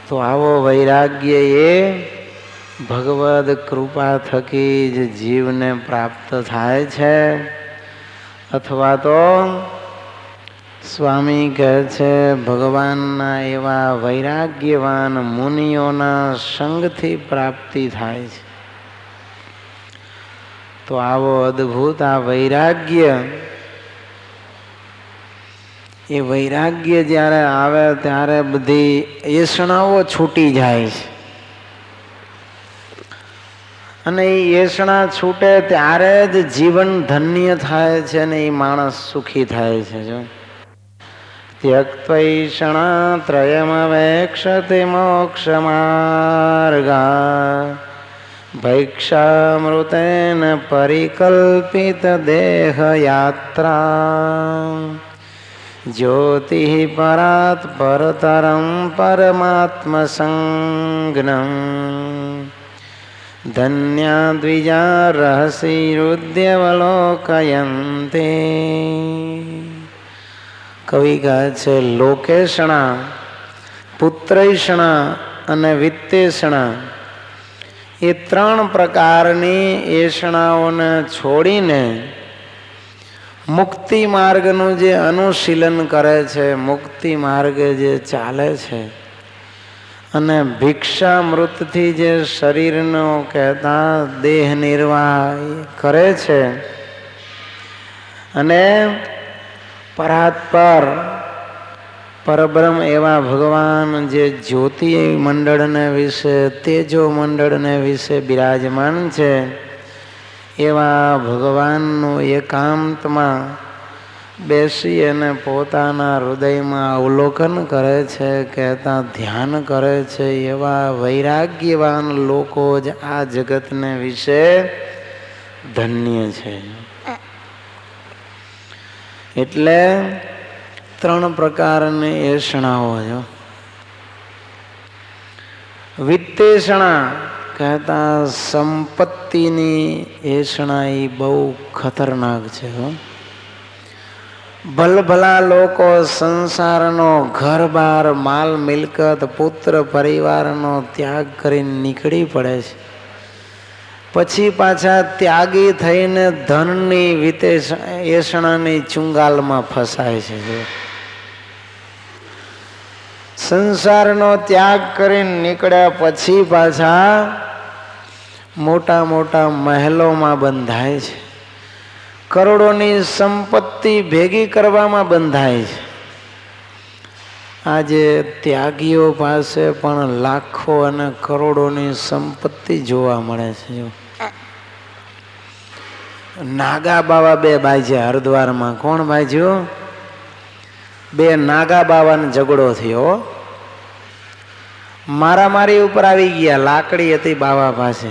તો આવો વૈરાગ્ય એ ભગવદ કૃપા થકી જ જીવને પ્રાપ્ત થાય છે, અથવા તો સ્વામી કહે છે ભગવાનના એવા વૈરાગ્યવાન મુનિઓના સંગથી પ્રાપ્તિ થાય છે. તો આવો અદ્ભુત આ વૈરાગ્ય, એ વૈરાગ્ય જ્યારે આવે ત્યારે બધી એષણાઓ છૂટી જાય છે, અને એ એષણા છૂટે ત્યારે જ જીવન ધન્ય થાય છે ને એ માણસ સુખી થાય છે. જો ત્યક્ત્વૈષણા ત્રયમવેક્ષતે મોક્ષ માર્ગા ભૈક્ષામૃતેન પરિકલ્પિત દેહ યાત્રા જ્યોતિ પરાત પરતરમ પરમાત્મ સંજ્ઞમ ધન્યા દ્વિજા રહસીરુદ્યવલોકયંતે. કવિ કહે છે લોકેષણા, પુત્રૈષણા અને વિત્તેષણા એ ત્રણ પ્રકારની એષણાઓને છોડીને મુક્તિ માર્ગનું જે અનુશીલન કરે છે, મુક્તિ માર્ગે જે ચાલે છે, અને ભિક્ષામૃતથી જે શરીરનો કહેતા દેહ નિર્વાહ કરે છે, અને પરાત્પર પરબ્રહ્મ એવા ભગવાન જે જ્યોતિ મંડળને વિશે, તેજો મંડળને વિશે બિરાજમાન છે, એવા ભગવાનનું એકાંતમાં બેસી અને પોતાના હૃદયમાં અવલોકન કરે છે, કહેતા ધ્યાન કરે છે, એવા વૈરાગ્યવાન લોકો જ આ જગતને વિશે ધન્ય છે. એટલે ત્રણ પ્રકારની એષણાઓ છે. વિત્તેષણા કહેતા સંપત્તિની એષણા એ બહુ ખતરનાક છે. ભલભલા લોકો સંસારનો ઘર બાર માલ મિલકત પુત્ર પરિવારનો ત્યાગ કરીને નીકળી પડે છે, પછી પાછા ત્યાગી થઈને ધનની એષણાની ચુંગાલમાં ફસાય છે. સંસારનો ત્યાગ કરીને નીકળ્યા પછી પાછા મોટા મોટા મહેલોમાં બંધાય છે, કરોડોની સંપત્તિ ભેગી કરવામાં બંધાય છે. આજે ત્યાગીઓ પાસે પણ લાખો અને કરોડોની સંપત્તિ જોવા મળે છે. નાગા બાવા બે બાજ્યા હરિદ્વારમાં. કોણ બાજ્યું? બે નાગા બાવાનો ઝઘડો થયો, મારામારી ઉપર આવી ગયા. લાકડી હતી બાવા પાસે,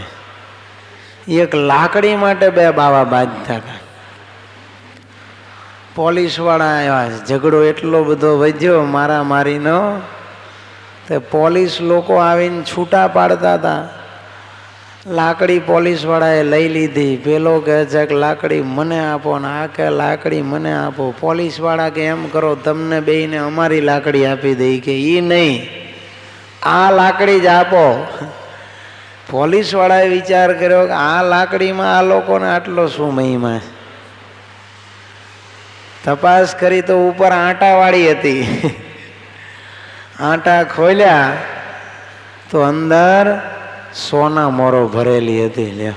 એક લાકડી માટે બે બાવા બાંધતા હતા. પોલીસ વાળા આવ્યા, ઝઘડો એટલો બધો વધ્યો મારામારીનો, તે પોલીસ લોકો આવીને છૂટા પાડતા હતા. લાકડી પોલીસ વાળાએ લઈ લીધી. પેલો કહે છે કે લાકડી મને આપો, ને આ કે લાકડી મને આપો. પોલીસ વાળા કે એમ કરો તમને બેયને અમારી લાકડી આપી દઈ. કે ઈ નહીં, આ લાકડી જ આપો. પોલીસ વાળાએ વિચાર કર્યો કે આ લાકડીમાં આ લોકોને આટલો શું મહિમા. તપાસ કરી તો ઉપર આટા વાળી હતી. આટા ખોલ્યા તો અંદર સોના મોરો ભરેલી હતી.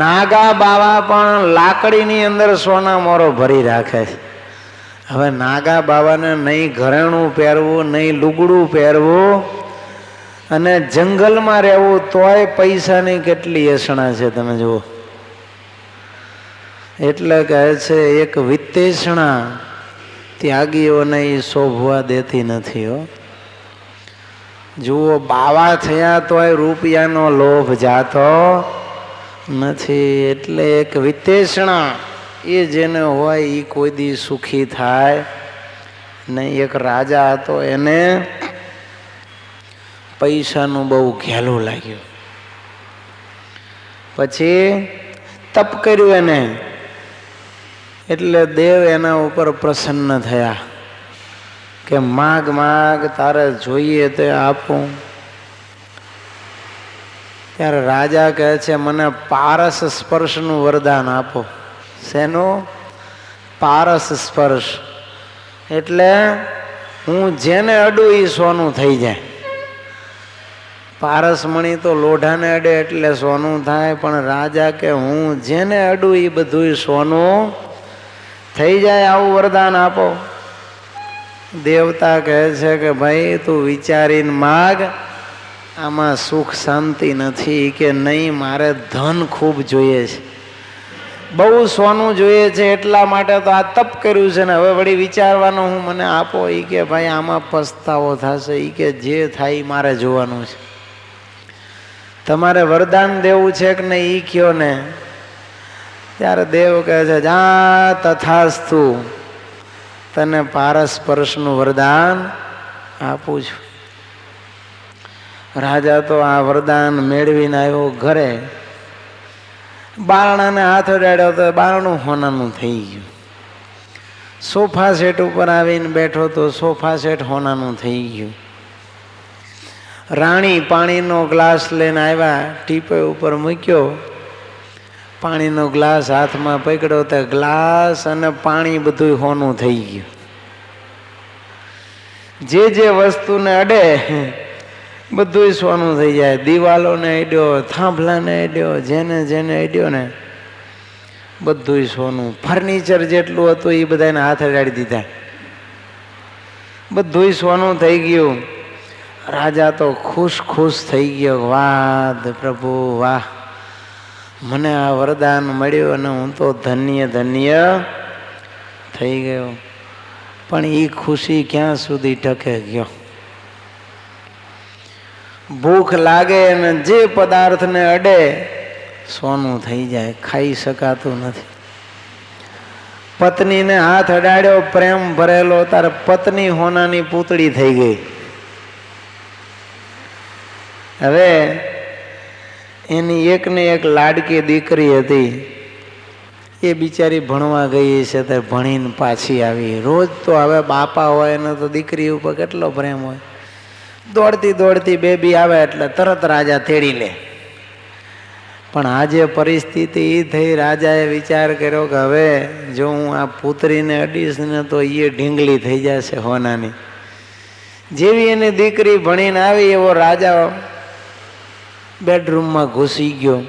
નાગા બાવા પણ લાકડીની અંદર સોના મોરો ભરી રાખે છે. હવે નાગા બાવાને નહીં ઘરેણું પહેરવું, નહીં લુગડું પહેરવું, અને જંગલમાં રહેવું, તોય પૈસાની કેટલી એષણા છે તમે જુઓ. એટલે કહે છે એક વિત્તેષણા ત્યાગીઓને એ શોભવા દેતી નથી. હો જુઓ, બાવા થયા તોય રૂપિયાનો લોભ જાતો નથી. એટલે એક વિત્તેષણા એ જેને હોય એ કોઈ દી સુખી થાય નહીં. એક રાજા હતો, એને પૈસાનું બહુ ઘેલું લાગ્યું. પછી તપ કર્યું એને, એટલે દેવ એના ઉપર પ્રસન્ન થયા કે માગ માગ તારે જોઈએ તે આપું. ત્યારે રાજા કહે છે મને પારસ સ્પર્શનું વરદાન આપો. શેનું? પારસ સ્પર્શ. એટલે હું જેને અડું એ સોનું થઈ જાય. પારસમણી તો લોઢાને અડે એટલે સોનું થાય, પણ રાજા કે હું જેને અડું એ બધું સોનું થઈ જાય, આવું વરદાન આપો. દેવતા કહે છે કે ભાઈ તું વિચારીને માગ, આમાં સુખ શાંતિ નથી. કે નહીં, મારે ધન ખૂબ જોઈએ છે, બહુ સોનું જોઈએ છે, એટલા માટે તો આ તપ કર્યું છે ને હવે વળી વિચારવાનું હું, મને આપો. એ કે ભાઈ આમાં પસ્તાવો થશે. એ કે જે થાય મારે જોવાનું છે, તમારે વરદાન દેવું છે કે નહીં એ કયો ને. ત્યારે દેવ કહે છે જા તથાસ્તુ, તને પારસ સ્પર્શનું વરદાન આપું છું. રાજા તો આ વરદાન મેળવીને આવ્યો ઘરે. બારણાને હાથ અડાડ્યો તો બારણું હોનાનું થઈ ગયું. સોફા સેટ ઉપર આવીને બેઠો તો સોફા સેટ હોનાનું થઈ ગયું. રાણી પાણીનો ગ્લાસ લઈને આવ્યા, ટીપે ઉપર મૂક્યો, પાણીનો ગ્લાસ હાથમાં પકડ્યો તો ગ્લાસ અને પાણી બધું હોનું થઈ ગયું. જે વસ્તુને અડે બધું સોનું થઈ જાય. દિવાલોને અડ્યો, થાંભલાને અડ્યો, જેને અડ્યો ને બધું સોનું. ફર્નિચર જેટલું હતું એ બધાને હાથ અડાડી દીધા, બધું સોનું થઈ ગયું. રાજા તો ખુશ થઈ ગયો. વાહ પ્રભુ વાહ, મને આ વરદાન મળ્યું અને હું તો ધન્ય થઈ ગયો. પણ એ ખુશી ક્યાં સુધી ટકે ગયો? ભૂખ લાગે અને જે પદાર્થને અડે સોનું થઈ જાય, ખાઈ શકાતું નથી. પત્નીને હાથ અડાડ્યો, પ્રેમ ભરેલો, તારે પત્ની હોનાની પૂતળી થઈ ગઈ. હવે એની એકને એક લાડકી દીકરી હતી, એ બિચારી ભણવા ગઈ છે તે ભણીને પાછી આવી. રોજ તો હવે બાપા હોય ને તો દીકરી ઉપર કેટલો પ્રેમ હોય. દોડતી બેબી આવે એટલે તરત રાજા તેડી લે. પણ આજે પરિસ્થિતિ એ થઈ, રાજાએ વિચાર કર્યો કે હવે જો હું આ પુત્રીને અડીશ ને તો એ ઢીંગલી થઈ જશે હોનાની. જેવી એની દીકરી ભણીને આવી એવો રાજા બેડરૂમમાં ઘૂસી ગયો.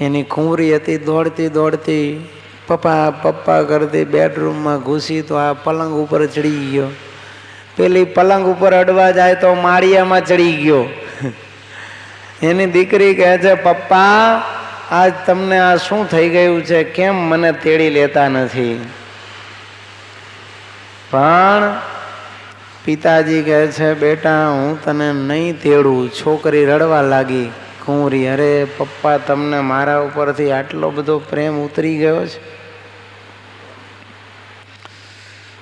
એની ખુંવરી હતી, દોડતી પપ્પા કરતી બેડરૂમમાં ઘૂસી તો આ પલંગ ઉપર ચડી ગયો. પેલી પલંગ ઉપર અડવા જાય તો માળિયામાં ચડી ગયો. એની દીકરી કહે છે પપ્પા આજ તમને આ શું થઈ ગયું છે, કેમ મને તેડી લેતા નથી? પણ પિતાજી કહે છે બેટા હું તને નહીં તેડું. છોકરી રડવા લાગી, કુંવરી, અરે પપ્પા તમને મારા ઉપરથી આટલો બધો પ્રેમ ઉતરી ગયો છે.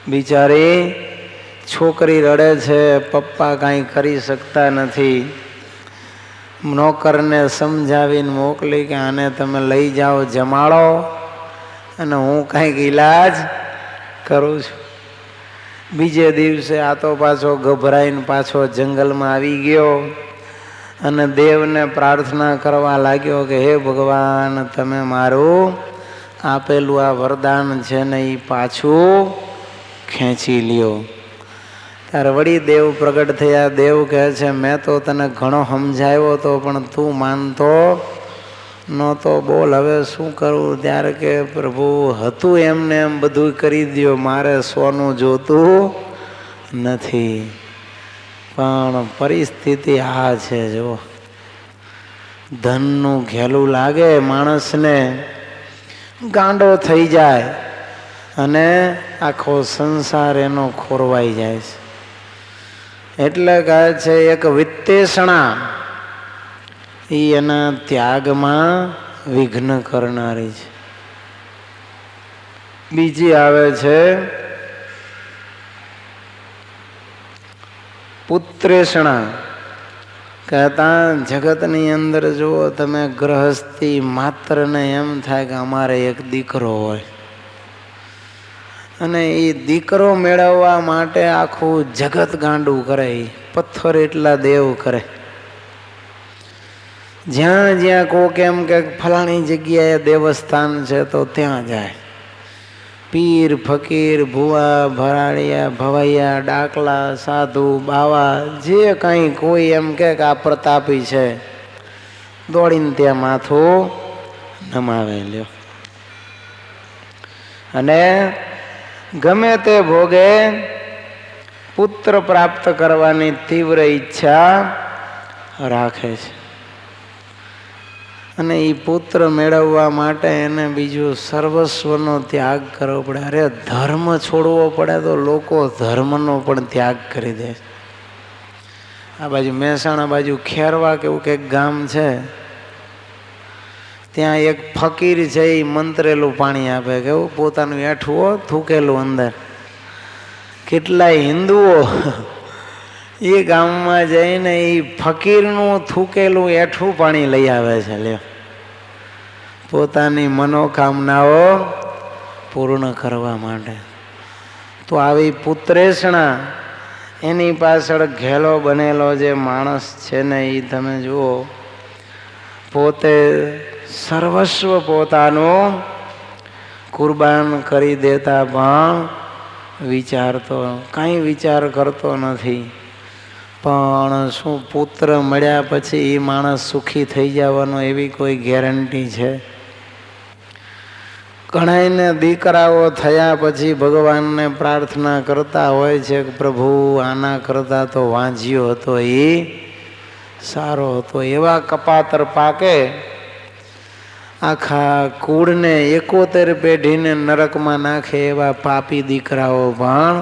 બિચારી છોકરી રડે છે, પપ્પા કાંઈ કરી શકતા નથી. નોકરને સમજાવીને મોકલી કે આને તમે લઈ જાઓ, જમાડો, અને હું કાંઈક ઈલાજ કરું છું. બીજે દિવસે આ તો પાછો ગભરાઈને પાછો જંગલમાં આવી ગયો અને દેવને પ્રાર્થના કરવા લાગ્યો કે હે ભગવાન, તમે મારું આપેલું આ વરદાન છે ને એ પાછું ખેંચી લ્યો. ત્યારે વળી દેવ પ્રગટ થયા. દેવ કહે છે મેં તો તને ઘણો સમજાવ્યો હતો પણ તું માનતો નહોતો, બોલ હવે શું કરવું? ત્યારે કે પ્રભુ હતું એમને એમ બધું કરી દો, મારે સોનું જોતું નથી. પણ પરિસ્થિતિ આ છે, જો ધનનું ઘેલું લાગે માણસને, ગાંડો થઈ જાય અને આખો સંસાર એનો ખોરવાઈ જાય છે. એટલે કહે છે એક વિત્તેષણા એ એના ત્યાગમાં વિઘ્ન કરનારી છે. બીજી આવે છે પુત્રેષણા. કહેતા જગતની અંદર જુઓ તમે, ગ્રહસ્થી માત્ર ને એમ થાય કે અમારે એક દીકરો હોય, અને એ દીકરો મેળવવા માટે આખું જગત ગાંડું કરે, પથ્થર એટલા દેવ કરે. જ્યાં જ્યાં કોક એમ કે ફલાણી જગ્યાએ દેવસ્થાન છે તો ત્યાં જાય. પીર ફકીર ભુવા ભરાડિયા ભવૈયા ડાકલા સાધુ બાવા જે કંઈ કોઈ એમ કે આ પ્રતાપી છે, દોડીને ત્યાં માથું નમાવે લ્યો. અને ગમે તે ભોગે પુત્ર પ્રાપ્ત કરવાની તીવ્ર ઈચ્છા રાખે છે. અને એ પુત્ર મેળવવા માટે એને બીજું સર્વસ્વનો ત્યાગ કરવો પડે. અરે ધર્મ છોડવો પડે તો લોકો ધર્મનો પણ ત્યાગ કરી દે. આ બાજુ મહેસાણા બાજુ ખેરવા કેવું કંઈક ગામ છે, ત્યાં એક ફકીર છે, એ મંત્રેલું પાણી આપે, કેવું પોતાનું એઠું થૂકેલું અંદર. કેટલાય હિન્દુઓ એ ગામમાં જઈને એ ફકીરનું થૂકેલું એઠું પાણી લઈ આવે છે લ્યો, પોતાની મનોકામનાઓ પૂર્ણ કરવા માટે. તો આવી પુત્રેષણા એની પાછળ ઘેલો બનેલો જે માણસ છે ને, એ તમે જુઓ, પોતે સર્વસ્વ પોતાનું કુરબાન કરી દેતા પણ વિચારતો કાંઈ વિચાર કરતો નથી. પણ શું પુત્ર મળ્યા પછી એ માણસ સુખી થઈ જવાનો એવી કોઈ ગેરંટી છે? ઘણાને દીકરાઓ થયા પછી ભગવાનને પ્રાર્થના કરતા હોય છે કે પ્રભુ આના કરતા તો વાંઝ્યો હતો એ સારો હતો. એવા કપાતર પાકે, આખા કુળને 71 પેઢીને નરકમાં નાખે એવા પાપી દીકરાઓ પણ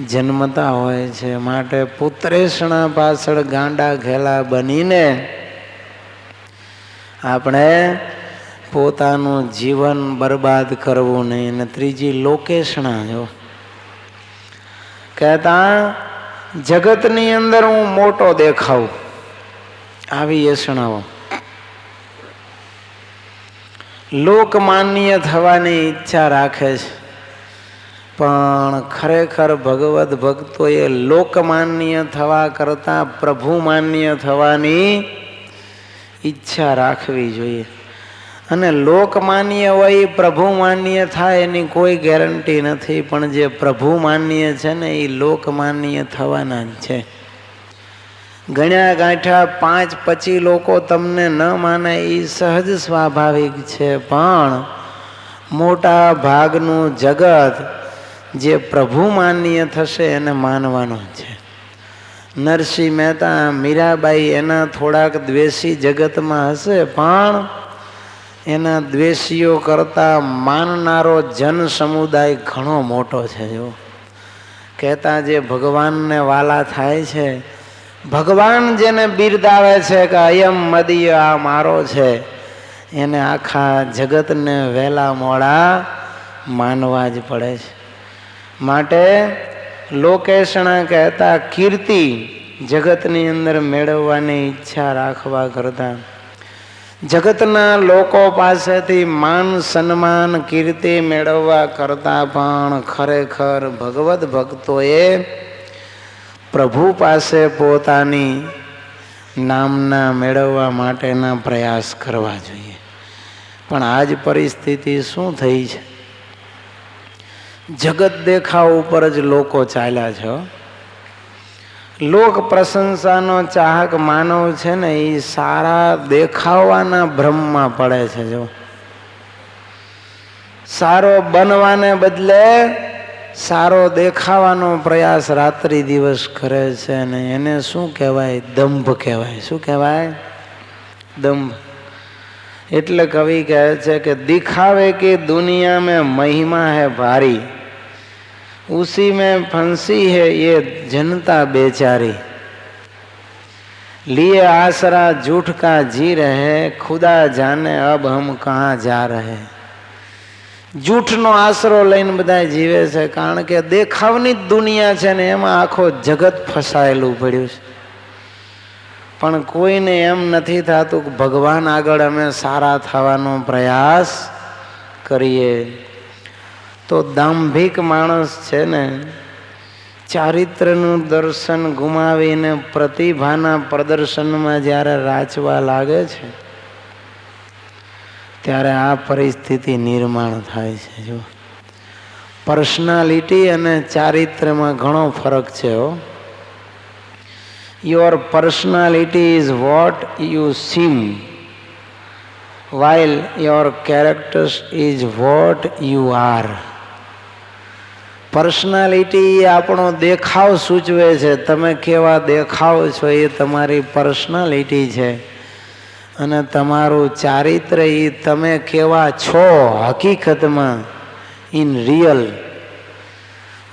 જન્મતા હોય છે. માટે પુત્રેષણા પાછળ ગાંડા ઘેલા બનીને આપણે પોતાનું જીવન બરબાદ કરવું નહીં. અને ત્રીજી લોકેષણા, જો કહેતા જગતની અંદર હું મોટો દેખાઉં, આવી એષણાઓ. લોકમાન્ય થવાની ઈચ્છા રાખે છે, પણ ખરેખર ભગવદ ભક્તોએ લોકમાન્ય થવા કરતાં પ્રભુમાન્ય થવાની ઈચ્છા રાખવી જોઈએ. અને લોકમાન્ય હોય પ્રભુમાન્ય થાય એની કોઈ ગેરંટી નથી, પણ જે પ્રભુમાન્ય છે ને એ લોકમાન્ય થવાના જ છે. ગણ્યા ગાંઠા 5-25 લોકો તમને ન માને એ સહજ સ્વાભાવિક છે, પણ મોટા ભાગનું જગત જે પ્રભુમાન્ય થશે એને માનવાનું છે. નરસિંહ મહેતા મીરાબાઈ એના થોડાક દ્વેષી જગતમાં હશે, પણ એના દ્વેષીઓ કરતાં માનનારો જન સમુદાય ઘણો મોટો છે. જો કહેતા જે ભગવાનને વાલા થાય છે, ભગવાન જેને બિરદાવે છે કે અયમ મદીય, આ મારો છે, એને આખા જગતને વહેલા મોડા માનવા જ પડે છે. માટે લોકેષણા કહેતા કીર્તિ જગતની અંદર મેળવવાની ઈચ્છા રાખવા કરતાં જગતના લોકો પાસેથી માન સન્માન કીર્તિ મેળવવા કરતાં પણ ખરેખર ભગવદ ભક્તોએ પ્રભુ પાસે પોતાની નામના મેળવવા માટેના પ્રયાસ કરવા જોઈએ. પણ આજ પરિસ્થિતિ શું થઈ છે? જગત દેખાવ ઉપર જ લોકો ચાલ્યા છે. લોક પ્રશંસાનો ચાહક માનવ છે ને, એ સારા દેખાવાના ભ્રમમાં પડે છે. જો સારો બનવાને બદલે સારો દેખાવાનો પ્રયાસ રાત્રિ દિવસ કરે છે. અને એને શું કહેવાય? દંભ કહેવાય. શું કહેવાય? દંભ. એટલે કવિ કહે છે કે દિખાવે કે દુનિયા में महिमा है भारी, उसी में फंसी है ये जनता बेचारी, लिए आसरा झूठ का जी रहे, खुदा जाने अब हम कहाँ जा रहे. જૂઠનો આશરો લઈને બધા જીવે છે, કારણ કે દેખાવની જ દુનિયા છે ને એમાં આખો જગત ફસાયેલું પડ્યું છે. પણ કોઈને એમ નથી થતું કે ભગવાન આગળ અમે સારા થવાનો પ્રયાસ કરીએ. તો દાંભિક માણસ છે ને ચારિત્રનું દર્શન ગુમાવીને પ્રતિભાના પ્રદર્શનમાં જ્યારે રાચવા લાગે છે ત્યારે આ પરિસ્થિતિ નિર્માણ થાય છે. જો પર્સનાલિટી અને ચારિત્ર્યમાં ઘણો ફરક છે. Your personality is what you seem while your character is what you are. Personality આપણો દેખાવ સૂચવે છે. તમે કેવા દેખાવ છો એ તમારી પર્સનાલિટી છે, અને તમારું ચારિત્ર્ય એ તમે કેવા છો હકીકતમાં, ઇન રિયલ,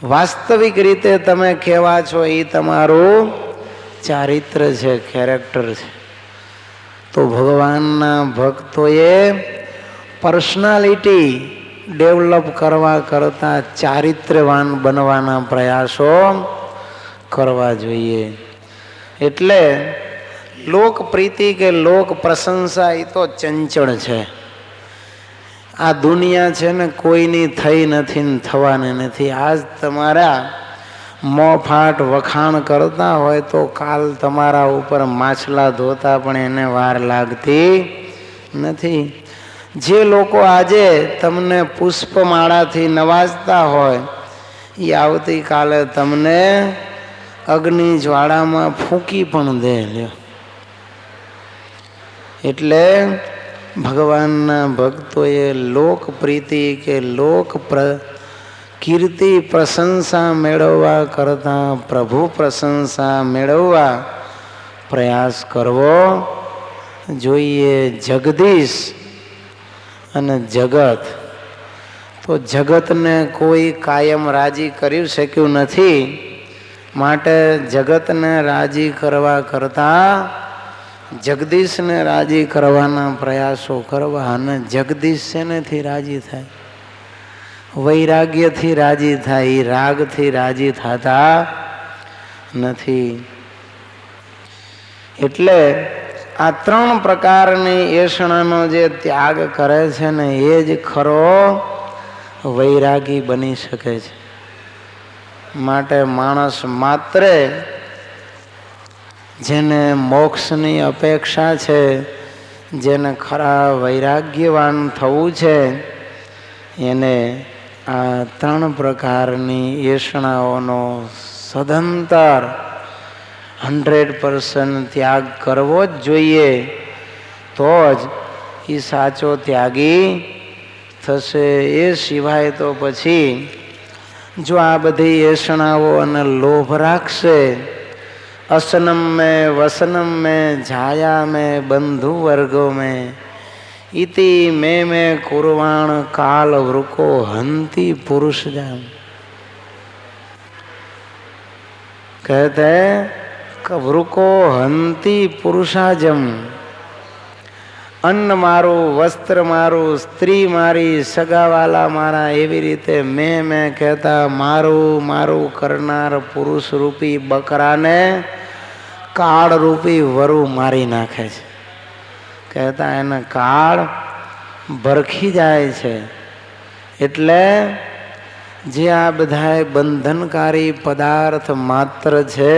વાસ્તવિક રીતે તમે કેવા છો એ તમારું ચારિત્ર્ય છે, કેરેક્ટર છે. તો ભગવાનના ભક્તોએ પર્સનાલિટી ડેવલપ કરવા કરતાં ચારિત્ર્યવાન બનવાના પ્રયાસો કરવા જોઈએ. એટલે લોકપ્રીતિ કે લોક પ્રશંસા એ તો ચંચળ છે. આ દુનિયા છે ને કોઈની થઈ નથી ને થવાની નથી. આજ તમારા મોફાટ વખાણ કરતા હોય તો કાલ તમારા ઉપર માછલા ધોતા પણ એને વાર લાગતી નથી. જે લોકો આજે તમને પુષ્પમાળાથી નવાજતા હોય એ આવતીકાલે તમને અગ્નિ જ્વાળામાં ફૂંકી પણ દે. એટલે ભગવાનના ભક્તોએ લોકપ્રીતિ કે કીર્તિ પ્રશંસા મેળવવા કરતાં પ્રભુ પ્રશંસા મેળવવા પ્રયાસ કરવો જોઈએ. જગદીશ અને જગત, તો જગતને કોઈ કાયમ રાજી કરી શક્યું નથી, માટે જગતને રાજી કરવા કરતાં જગદીશને રાજી કરવાના પ્રયાસો કરવા. અને જગદીશ શેનેથી રાજી થાય? વૈરાગ્યથી રાજી થાય, રાગથી રાજી થતા નથી. એટલે આ ત્રણ પ્રકારની એષણાનો જે ત્યાગ કરે છે ને એ જ ખરો વૈરાગી બની શકે છે. માટે માણસ માત્ર જેને મોક્ષની અપેક્ષા છે, જેને ખરા વૈરાગ્યવાન થવું છે, એને આ ત્રણ પ્રકારની એષણાઓનો સદંતર 100% ત્યાગ કરવો જ જોઈએ. તો જ એ સાચો ત્યાગી થશે. એ સિવાય તો પછી જો આ બધી એષણાઓ અને લોભ રાખશે, असनम में वसनम में झाया में बंधु वर्गों में इति में कुर्वाण काल वृको हंती पुरुष जाम. कहते वृको हंती पुरुषाजम. અન્ન મારું, વસ્ત્ર મારું, સ્ત્રી મારી, સગાવાલા મારા, એવી રીતે મેં કહેતા મારું મારું કરનાર પુરુષ રૂપી બકરાને કાળ રૂપી વરુ મારી નાખે છે. કહેતા એને કાળ ભરખી જાય છે. એટલે જે આ બધા બંધનકારી પદાર્થ માત્ર છે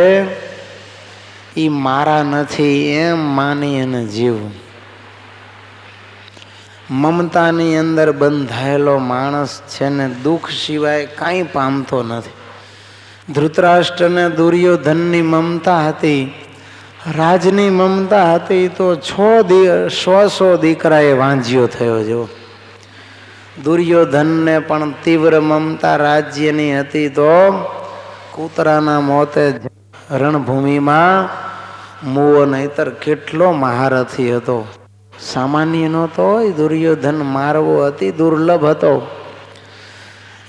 એ મારા નથી એમ માની અને જીવવું. મમતાની અંદર બંધાયેલો માણસ છે ને દુઃખ સિવાય કાંઈ પામતો નથી. ધૃતરાષ્ટ્રને દુર્યોધનની મમતા હતી, રાજની મમતા હતી, તો 100 દીકરાએ વાંજ્યો થયો. જો દુર્યોધનને પણ તીવ્ર મમતા રાજ્યની હતી, તો કૂતરાના મોતે રણભૂમિમાં મૂવો, નહીતર કેટલો મહારથી હતો. સામાન્ય નહોતો. દુર્યોધન મારવો અતિ દુર્લભ હતો.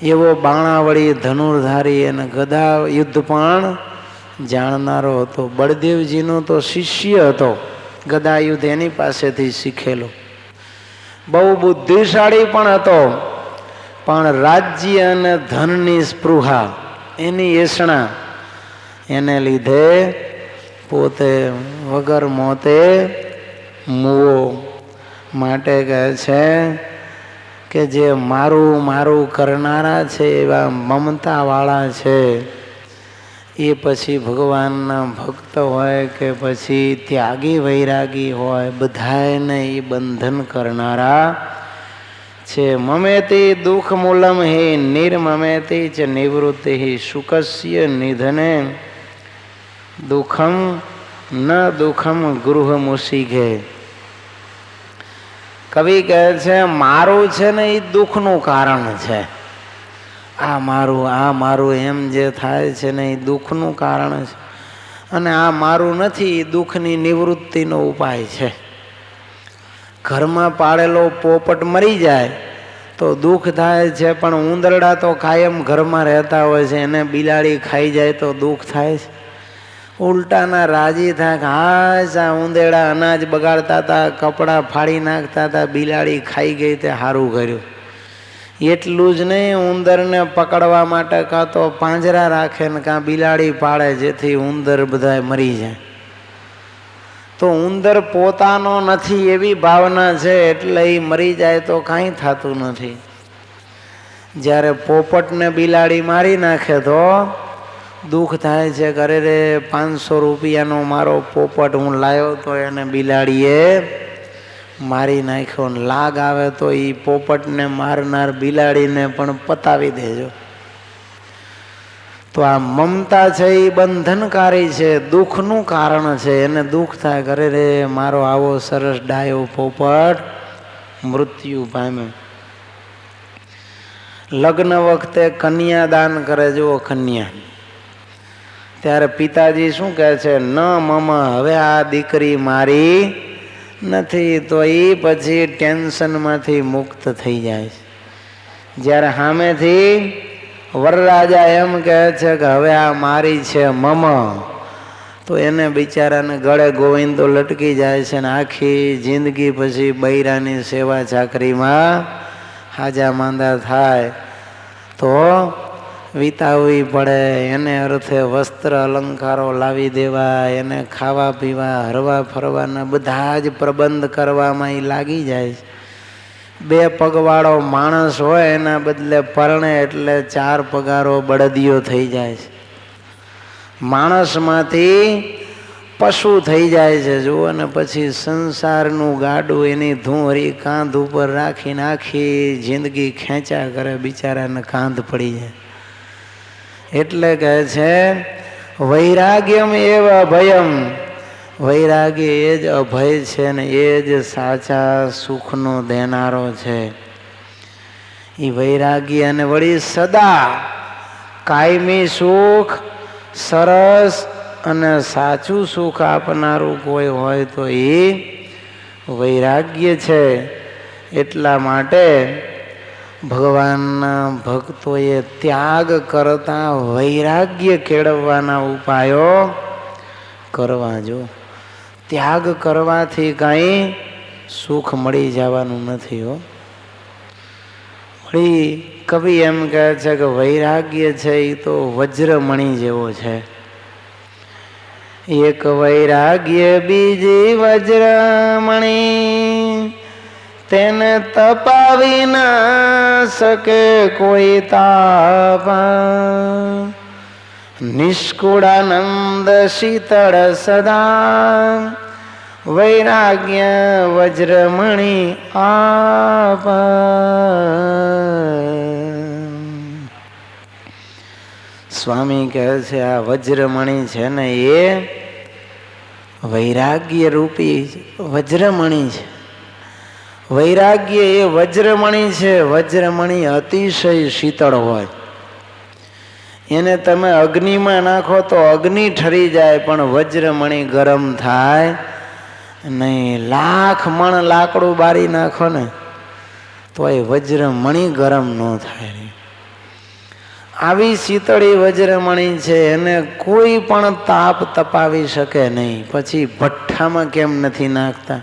એવો બાણાવળી ધનુર્ધારી અને ગદા યુદ્ધ પણ જાણનારો હતો. બળદેવજીનો તો શિષ્ય હતો, ગદા યુદ્ધ એની પાસેથી શીખેલો. બહુ બુદ્ધિશાળી પણ હતો, પણ રાજ્ય અને ધનની સ્પૃહા, એની એષણા, એને લીધે પોતે વગર મોતે મૂવો. માટે કહે છે કે જે મારું મારું કરનારા છે, એવા મમતાવાળા છે, એ પછી ભગવાનના ભક્ત હોય કે પછી ત્યાગી વૈરાગી હોય, બધાને એ બંધન કરનારા છે. મમેતી દુઃખ મૂલમ હિ નિર્મમેતી ચ નિવૃત્તિ સુખસ્ય નિધને દુઃખમ ન દુઃખમ ગૃહ મુસીઘે. કવિ કહે છે મારું છે ને એ દુઃખનું કારણ છે. આ મારું એમ જે થાય છે ને એ દુઃખનું કારણ છે, અને આ મારું નથી, એ દુઃખની નિવૃત્તિનો ઉપાય છે. ઘરમાં પાળેલો પોપટ મરી જાય તો દુઃખ થાય છે, પણ ઉંદરડા તો કાયમ ઘરમાં રહેતા હોય છે, એને બિલાડી ખાઈ જાય તો દુઃખ થાય છે. ઉલટાના રાજી થાય કે હા આ ઉંદેડા અનાજ બગાડતા હતા, કપડાં ફાડી નાખતા હતા, બિલાડી ખાઈ ગઈ તે સારું કર્યું. એટલું જ નહીં, ઉંદરને પકડવા માટે કાં તો પાંજરા રાખે ને કાં બિલાડી પાડે, જેથી ઉંદર બધા મરી જાય. તો ઉંદર પોતાનો નથી એવી ભાવના છે, એટલે એ મરી જાય તો કાંઈ થતું નથી. જ્યારે પોપટને બિલાડી મારી નાખે તો દુઃખ થાય છે. કરે રે 500 રૂપિયાનો મારો પોપટ હું લાવ્યો તો એને બિલાડીએ મારી નાખ્યો. લાગ આવે તો એ પોપટને મારનાર બિલાડીને પણ પતાવી દેજો. તો આ મમતા છે એ બંધનકારી છે, દુઃખનું કારણ છે. એને દુઃખ થાય, કરે રે મારો આવો સરસ ડાયો પોપટ મૃત્યુ પામ્યો. લગ્ન વખતે કન્યા દાન કરે, જુઓ કન્યા, ત્યારે પિતાજી શું કહે છે, ન મમ હવે આ દીકરી મારી નથી. તો એ પછી ટેન્શનમાંથી મુક્ત થઈ જાય છે. જ્યારે સામેથી વરરાજા એમ કહે છે કે હવે આ મારી છે મમ, તો એને બિચારાને ગળે ગોવિંદો લટકી જાય છે ને આખી જિંદગી પછી બૈરાની સેવા ચાકરીમાં હાજા માંદા થાય તો વિતાવવી પડે. એને અર્થે વસ્ત્ર અલંકારો લાવી દેવા, એને ખાવા પીવા હરવા ફરવાના બધા જ પ્રબંધ કરવામાં એ લાગી જાય. 2 પગવાળો માણસ હોય એના બદલે પરણે એટલે 4 પગારો બળદિયો થઈ જાય છે. માણસમાંથી પશુ થઈ જાય છે જુઓ. ને પછી સંસારનું ગાડું એની ધૂંહરી કાંધ ઉપર રાખીને આખી જિંદગી ખેંચા કરે, બિચારાને કાંધ પડી જાય. એટલે કહે છે વૈરાગ્યમ એવ અભયમ, વૈરાગ્ય એ જ અભય છે ને એ જ સાચા સુખનો દેનારો છે. એ વૈરાગ્ય અને વળી સદા કાયમી સુખ, સરસ અને સાચું સુખ આપનારું કોઈ હોય તો એ વૈરાગ્ય છે. એટલા માટે ભગવાનના ભક્તોએ ત્યાગ કરતા વૈરાગ્ય કેળવવાના ઉપાયો કરવા. જો ત્યાગ કરવાથી કાંઈ સુખ મળી જવાનું નથી હો. વળી કવિ એમ કહે છે કે વૈરાગ્ય છે એ તો વજ્રમણી જેવો છે. એક વૈરાગ્ય બીજી વજ્રમણી, તેને તપાવી ના શકે કોઈ તાપ. નિષ્કુળાનંદ શીતળ સદા, વૈરાગ્ય વજ્રમણી આપ. સ્વામી કહે છે આ વજ્રમણી છે ને એ વૈરાગ્ય રૂપી વજ્રમણી છે. વૈરાગ્ય એ વજ્રમણી છે. વજ્રમણી અતિશય શીતળ હોય. એને તમે અગ્નિમાં નાખો તો અગ્નિ ઠરી જાય, પણ વજ્રમણી ગરમ થાય નહીં. 1,00,000 મણ લાકડું બારી નાખો ને તો એ વજ્રમણી ગરમ ન થાય. આવી શીતળી વજ્રમણી છે, એને કોઈ પણ તાપ તપાવી શકે નહીં. પછી ભઠ્ઠામાં કેમ નથી નાખતા?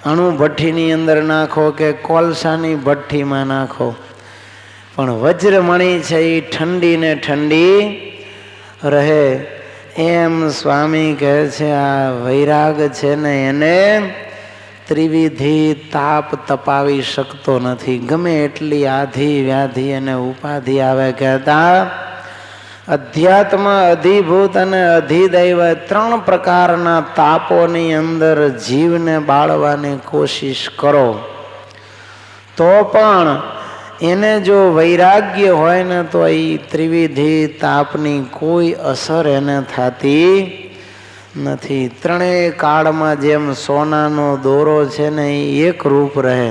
અણુ ભઠ્ઠીની અંદર નાખો કે કોલસાની ભઠ્ઠીમાં નાખો, પણ વજ્રમણી છે એ ઠંડી ને ઠંડી રહે. એમ સ્વામી કહે છે આ વૈરાગ છે ને એને ત્રિવિધિ તાપ તપાવી શકતો નથી. ગમે એટલી આધિ વ્યાધિ અને ઉપાધિ આવે. કહેતા અધ્યાત્મ, અધિભૂત અને અધિદૈવ 3 પ્રકારના તાપોની અંદર જીવને બાળવાની કોશિશ કરો તો પણ એને જો વૈરાગ્ય હોય ને તો એ ત્રિવિધિ તાપની કોઈ અસર એને થતી નથી. 3 કાળમાં જેમ સોનાનો દોરો છે ને એ એક રૂપ રહે.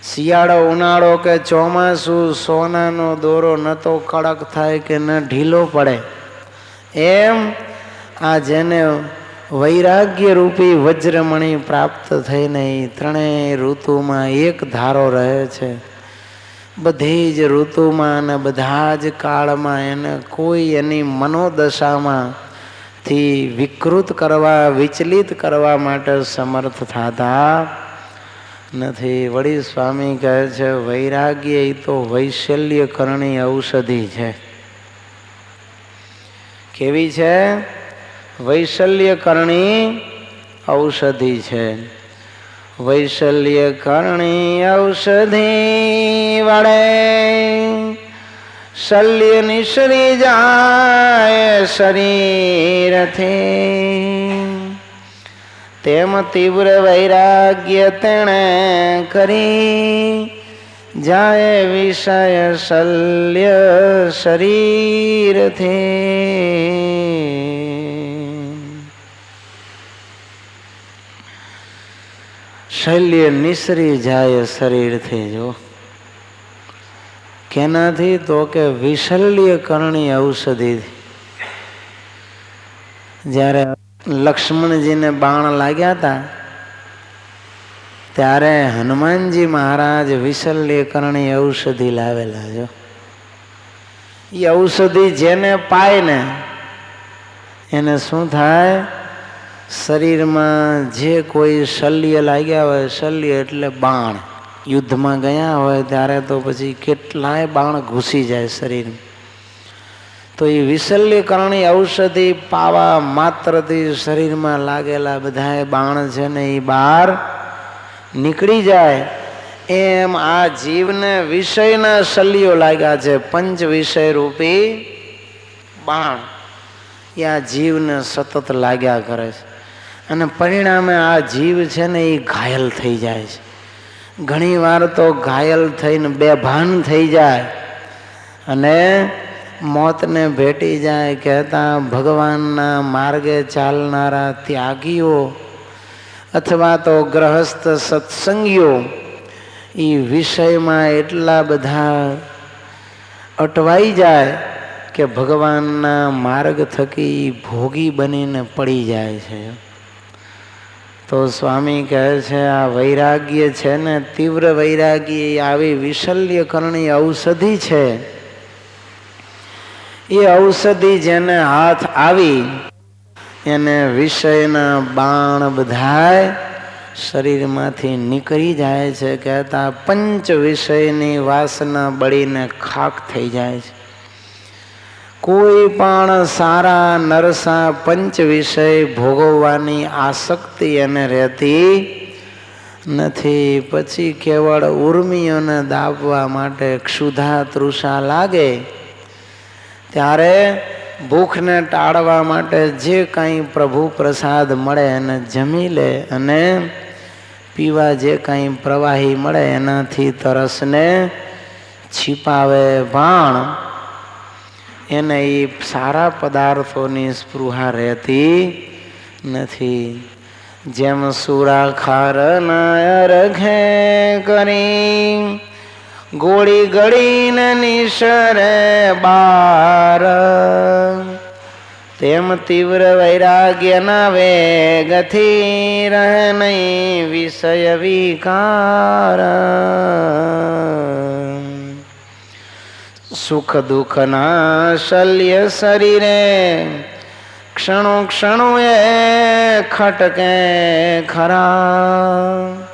શિયાળો, ઉનાળો કે ચોમાસું સોનાનો દોરો ન તો કડક થાય કે ન ઢીલો પડે. એમ આ જેને વૈરાગ્ય રૂપી વજ્રમણી પ્રાપ્ત થઈને એ 3 ઋતુમાં એક ધારો રહે છે. બધી જ ઋતુમાં અને બધા જ કાળમાં એને કોઈ એની મનોદશામાં થી વિકૃત કરવા, વિચલિત કરવા માટે સમર્થ થતા નથી. વળી સ્વામી કહે છે વૈરાગ્ય એ તો વૈશલ્યકરણી ઔષધિ છે. કેવી છે? વૈશલ્યકરણી ઔષધિ છે. વૈશલ્યકરણી ઔષધિ વડે શલ્ય નિસરી જાય શરીરથી. તેમ તીવ્ર વૈરાગ્ય તેણે કરી જાય વિષય શલ્ય શરીરથી. શલ્ય નિસરી જાય શરીરથી. જો કેનાથી? તો કે વિશલ્યકરણી ઔષધિ. જ્યારે લક્ષ્મણજીને બાણ લાગ્યા હતા ત્યારે હનુમાનજી મહારાજ વિશલ્યકરણી ઔષધિ લાવેલા. જો એ ઔષધિ જેને પાય ને એને શું થાય? શરીરમાં જે કોઈ શલ્ય લાગ્યા હોય, શલ્ય એટલે બાણ, યુદ્ધમાં ગયા હોય ત્યારે તો પછી કેટલાય બાણ ઘૂસી જાય શરીરમાં. તો એ વિશલ્યકરણી ઔષધિ પાવા માત્રથી શરીરમાં લાગેલા બધા બાણ છે ને એ બહાર નીકળી જાય. એમ આ જીવને વિષયના શલ્યો લાગ્યા છે. 5 વિષય રૂપી બાણ એ આ જીવને સતત લાગ્યા કરે છે અને પરિણામે આ જીવ છે ને એ ઘાયલ થઈ જાય છે. ઘણી વાર તો ઘાયલ થઈને બેભાન થઈ જાય અને મોતને ભેટી જાય. કહેતા ભગવાનના માર્ગે ચાલનારા ત્યાગીઓ અથવા તો ગ્રહસ્થ સત્સંગીઓ એ વિષયમાં એટલા બધા અટવાઈ જાય કે ભગવાનના માર્ગ થકી ભોગી બનીને પડી જાય છે. તો સ્વામી કહે છે આ વૈરાગ્ય છે ને, તીવ્ર વૈરાગ્ય આવી વિશલ્યકરણી ઔષધિ છે. એ ઔષધિ જેને હાથ આવી એને વિષયના બાણ બધાય શરીરમાંથી નીકળી જાય છે. કહેતા 5 વિષયની વાસના બળીને ખાક થઈ જાય છે. કોઈ પણ સારા નરસા 5 વિષય ભોગવવાની આસક્તિ એને રહેતી નથી. પછી કેવળ ઉર્મિઓને દાબવા માટે ક્ષુધા તૃષા લાગે ત્યારે ભૂખને ટાળવા માટે જે કાંઈ પ્રભુ પ્રસાદ મળે એને જમી લે અને પીવા જે કાંઈ પ્રવાહી મળે એનાથી તરસને છીપાવે. ભાણ એને એ સારા પદાર્થોની સ્પૃહા રહેતી નથી. જેમ સુરા ખારના અરઘે કરી ગોળી ગળીને નિસરે બાર, તેમ તીવ્ર વૈરાગ્યના વેગથી રહે નહીં વિષય વિકાર. સુખ દુઃખના શલ્ય શરીરે ક્ષણો ક્ષણો એ ખટકે ખરા,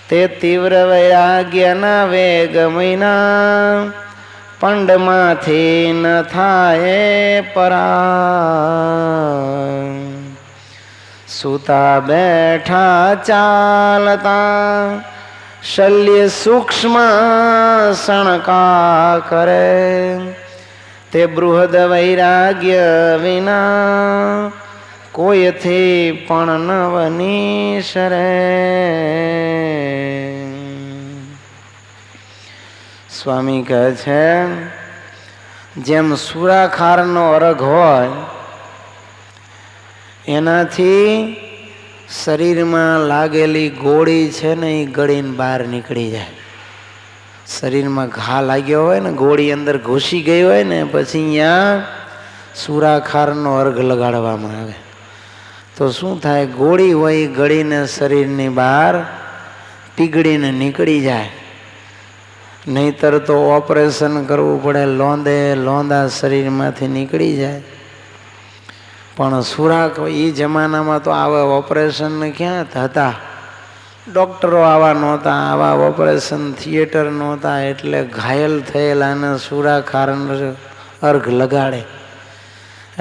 તે તીવ્ર વૈરાગ્યના વેગ મહિના પંડમાંથી ન થાય પરા. સૂતા બેઠા ચાલતા શલ્ય સૂક્ષ્મ શણકા કરે, તે બૃહદ વૈરાગ્ય વિના કોઈથી પણ ન વનીશરે. સ્વામી કહે છે જેમ સુરાખારનો અરગ હોય એનાથી શરીરમાં લાગેલી ગોળી છે ને એ ગળીને બહાર નીકળી જાય. શરીરમાં ઘા લાગ્યો હોય ને, ગોળી અંદર ઘૂસી ગઈ હોય ને, પછી અહીંયા સુરાખારનો અર્ઘ લગાડવામાં આવે તો શું થાય? ગોળી હોય ગળીને શરીરની બહાર પીગળીને નીકળી જાય. નહીતર તો ઓપરેશન કરવું પડે, લોંદે લોંદા શરીરમાંથી નીકળી જાય. પણ સુરાખ એ જમાનામાં તો આવા ઓપરેશન ક્યાં હતા? ડૉક્ટરો આવા નહોતા, આવા ઓપરેશન થિયેટર નહોતા, એટલે ઘાયલ થયેલાને સુરાખાર અર્ઘ લગાડે.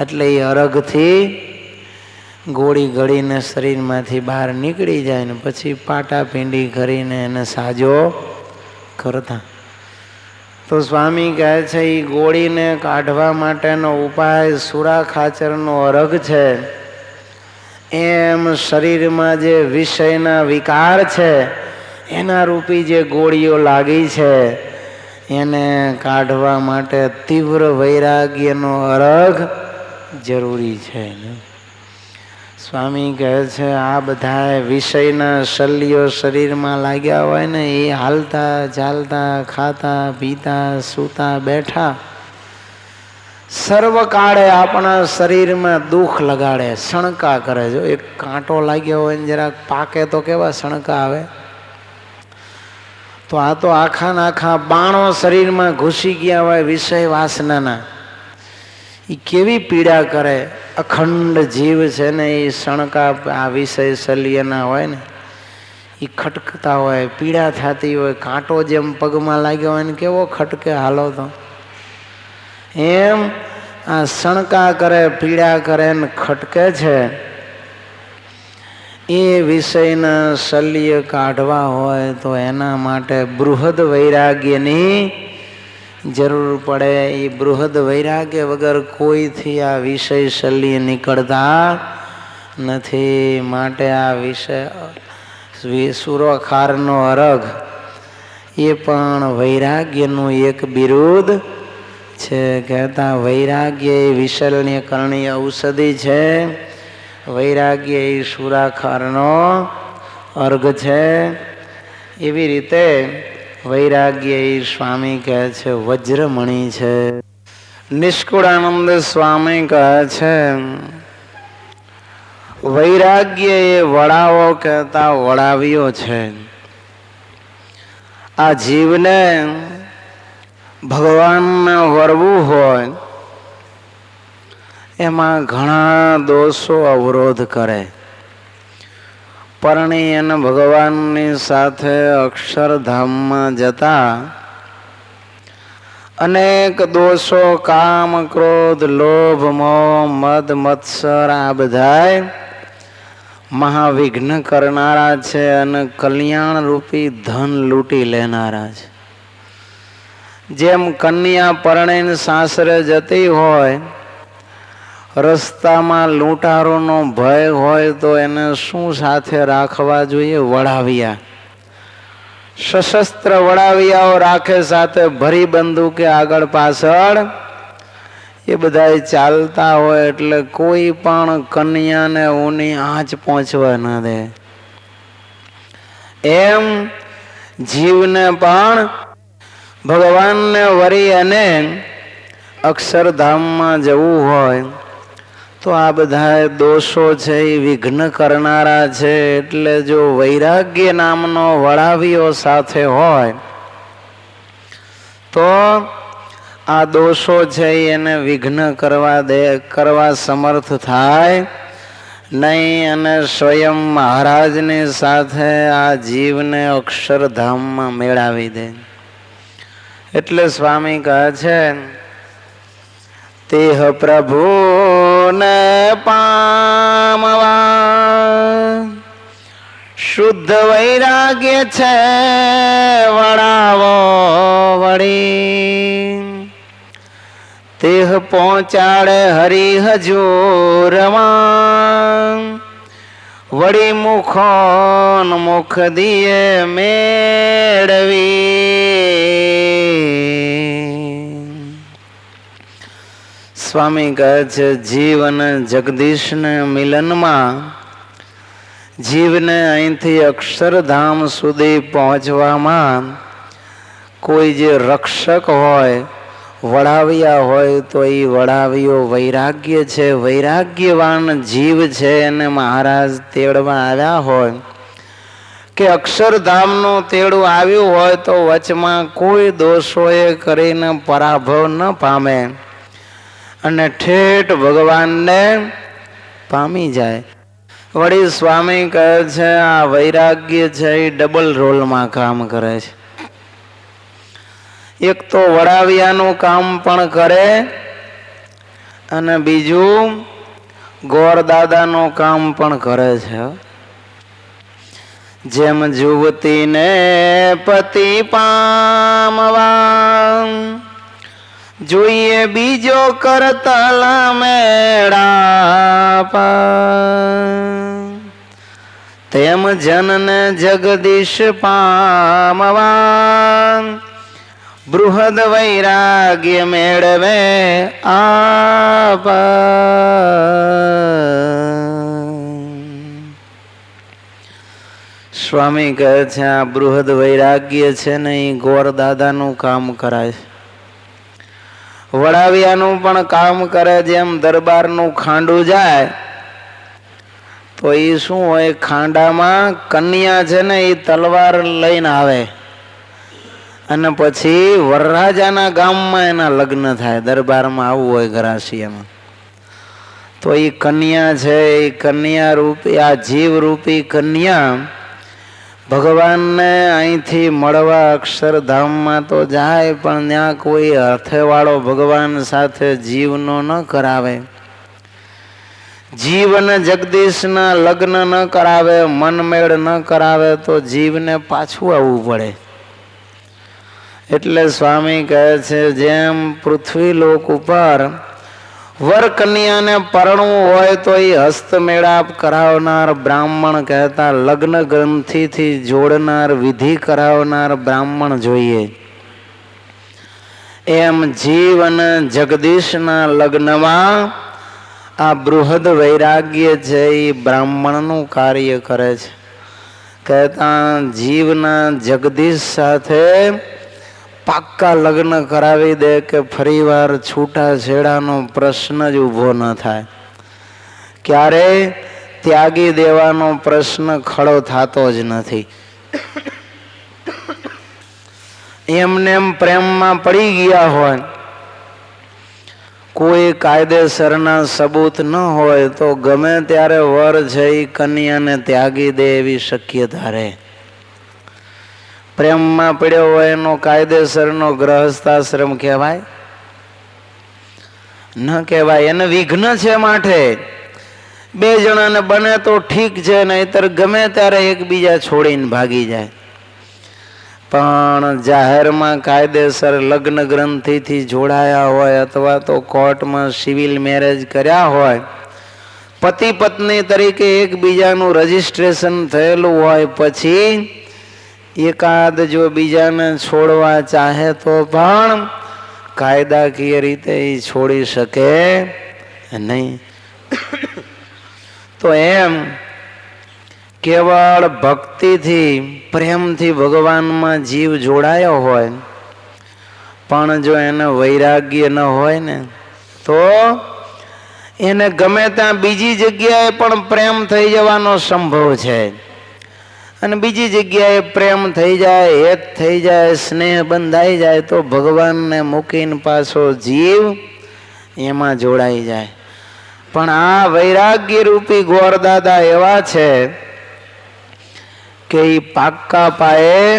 એટલે એ અરઘથી ગોળી ગળીને શરીરમાંથી બહાર નીકળી જાય ને પછી પાટાપીંડી કરીને એને સાજો કરતા. તો સ્વામી કહે છે એ ગોળીને કાઢવા માટેનો ઉપાય સુરાખાચરનો અરઘ છે. એમ શરીરમાં જે વિષયના વિકાર છે એના રૂપી જે ગોળીઓ લાગી છે એને કાઢવા માટે તીવ્ર વૈરાગ્યનો અરઘ જરૂરી છે. સ્વામી કહે છે આ બધા વિષયના શલ્યો શરીરમાં લાગ્યા હોય ને એ હાલતા ચાલતા ખાતા પીતા સૂતા બેઠા સર્વકાળે આપણા શરીરમાં દુઃખ લગાડે, શણકા કરે. જો એક કાંટો લાગ્યો હોય ને જરાક પાકે તો કેવા શણકા આવે, તો આ તો આખા ને આખા બાણો શરીરમાં ઘૂસી ગયા હોય વિષય વાસનાના. એ કેવી પીડા કરે. અખંડ જીવ છે ને એ શણકા આ વિષય શલ્યના હોય ને એ ખટકતા હોય, પીડા થતી હોય. કાંટો જેમ પગમાં લાગ્યો હોય ને કેવો ખટકે હાલો તો, એમ આ શણકા કરે, પીડા કરે ને ખટકે છે. એ વિષયના શલ્ય કાઢવા હોય તો એના માટે બૃહદ વૈરાગ્યની જરૂર પડે. એ બૃહદ વૈરાગ્ય વગર કોઈથી આ વિષય શલ્ય નીકળતા નથી. માટે આ વિષય સુરાખારનો અરઘ એ પણ વૈરાગ્યનું એક બિરુદ છે. કહેતા વૈરાગ્ય એ વિશલ્ય કરણીય ઔષધિ છે. વૈરાગ્ય એ સુરાખારનો અર્ઘ છે. એવી રીતે વૈરાગ્ય એ સ્વામી કહે છે વજ્રમણી છે. નિષ્કુળાનંદ સ્વામી કહે છે વૈરાગ્ય એ વડાવો કહેતા વડાવ્યો છે. આ જીવને ભગવાનને વરવું હોય એમાં ઘણા દોષો અવરોધ કરે. પરણી અને ભગવાનની સાથે અક્ષરધામમાં જતા અનેક દોષો, કામ ક્રોધ લોભ મોહ મદ મત્સર આ બધાય મહાવિઘ્ન કરનારા છે અને કલ્યાણ રૂપી ધન લૂંટી લેનારા છે. જેમ કન્યા પરણીને સાસરે જતી હોય, રસ્તામાં લૂંટારોનો ભય હોય તો એને શું સાથે રાખવા જોઈએ? વડાવિયા. સશસ્ત્ર વડાવિયાઓ રાખે, સાથે ભરી બંદૂકે આગળ પાછળ એ બધા ચાલતા હોય એટલે કોઈ પણ કન્યાને ઊની આંચ પહોંચવા ન દે. એમ જીવને પણ ભગવાનને વરી અને અક્ષરધામમાં જવું હોય તો આ બધા દોષો છે એ વિઘ્ન કરનારા છે. એટલે જો વૈરાગ્ય નામનો વડાવીઓ સાથે હોય તો આ દોષો છે એને વિઘ્ન કરવા સમર્થ થાય નહીં અને સ્વયં મહારાજની સાથે આ જીવને અક્ષરધામમાં મેળવી દે. એટલે સ્વામી કહે છે તેહ પ્રભુને પામવા શુદ્ધ વૈરાગ્ય છે વડાવો વળી, તેહ પહોંચાડે હરિ હજૂરમાં, વળી મુખો મુખ દિયે મેળવી. સ્વામી કહે છે જીવ અને જગદીશને મિલનમાં જીવને અહીંથી અક્ષરધામ સુધી પહોંચવામાં કોઈ જે રક્ષક હોય, વડાવ્યા હોય, તો એ વડાવ્યો વૈરાગ્ય છે, વૈરાગ્યવાન જીવ છે. અને મહારાજ તેડવા આવ્યા હોય કે અક્ષરધામનું તેડું આવ્યું હોય તો વચમાં કોઈ દોષોએ કરીને પરાભવ ન પામે અને ઠેઠ ભગવાનને પામી જાય. વળી સ્વામી કહે છે આ વૈરાગ્ય છે એ ડબલ રોલમાં કામ કરે છે. એક તો વડાવ્યાનું કામ પણ કરે અને બીજું ગોરદાદાનું કામ પણ કરે છે. જેમ યુવતીને પતિ પામવા જોઈએ બીજો કરતલ મેળા, તેમ જનને જગદીશ પામવા બૃહદ વૈરાગ્ય મેળવે આપ. સ્વામી કહે છે આ બૃહદ વૈરાગ્ય છે ને એ ગોરદાદાનું કામ કરાય, વડાવ્યાનું પણ કામ કરે. જેમ દરબારનું ખાંડું જાય તો એ શું હોય, ખાંડામાં કન્યા છે ને એ તલવાર લઈને આવે અને પછી વરરાજાના ગામમાં એના લગ્ન થાય. દરબારમાં આવું હોય ઘરાશિયામાં. તો એ કન્યા છે, એ કન્યા રૂપી આ જીવ રૂપી કન્યા ભગવાનને અહીંથી મળવા અક્ષરધામમાં તો જાય, પણ ત્યાં કોઈ હથેવાળો ભગવાન સાથે જીવનો ન કરાવે, જીવ અને જગદીશના લગ્ન ન કરાવે, મનમેળ ન કરાવે તો જીવને પાછું આવવું પડે. એટલે સ્વામી કહે છે જેમ પૃથ્વી લોક ઉપર વર કન્યાને પરણવું હોય તો એ હસ્તમેળાપ કરાવનાર બ્રાહ્મણ કહેતા, લગ્ન ગ્રંથિથી જોડનાર, વિધિ કરાવનાર બ્રાહ્મણ જોઈએ. એમ જીવ અને જગદીશના લગ્નમાં આ બૃહદ વૈરાગ્ય છે એ બ્રાહ્મણનું કાર્ય કરે છે. કહેતા જીવના જગદીશ સાથે પાક્કા લગ્ન કરાવી દે કે ફરીવાર છૂટા છેડાનો પ્રશ્ન જ ઊભો ન થાય, ક્યારે ત્યાગી દેવાનો પ્રશ્ન ખડો થતો જ નથી. એમને એમ પ્રેમમાં પડી ગયા હોય, કોઈ કાયદેસરના સબૂત ન હોય તો ગમે ત્યારે વર છે એ કન્યાને ત્યાગી દે એવી શક્યતા રહે. પ્રેમમાં પડ્યો હોય એનો કાયદેસરનો ગ્રહસ્થાશ્રમ કહેવાય ન કહેવાય, એને વિઘ્ન છે. માટે બે જણાને બને તો ઠીક છે, નહીતર ગમે ત્યારે એકબીજા છોડીને ભાગી જાય. પણ જાહેરમાં કાયદેસર લગ્ન ગ્રંથિથી જોડાયા હોય અથવા તો કોર્ટમાં સિવિલ મેરેજ કર્યા હોય, પતિ પત્ની તરીકે એકબીજાનું રજીસ્ટ્રેશન થયેલું હોય, પછી એકાદ જો બીજાને છોડવા ચાહે તો પણ કાયદાકીય રીતે એ છોડી શકે નહીં. તો એમ કેવળ ભક્તિથી પ્રેમથી ભગવાનમાં જીવ જોડાયો હોય, પણ જો એને વૈરાગ્ય ન હોય ને તો એને ગમે ત્યાં બીજી જગ્યાએ પણ પ્રેમ થઈ જવાનો સંભવ છે. અને બીજી જગ્યાએ પ્રેમ થઈ જાય, હેત થઈ જાય, સ્નેહ બંધાઈ જાય તો ભગવાનને મૂકીને પાછો જીવ એમાં જોડાઈ જાય. પણ આ વૈરાગ્ય રૂપી ગોરદાદા એવા છે કે એ પાક્કા પાયે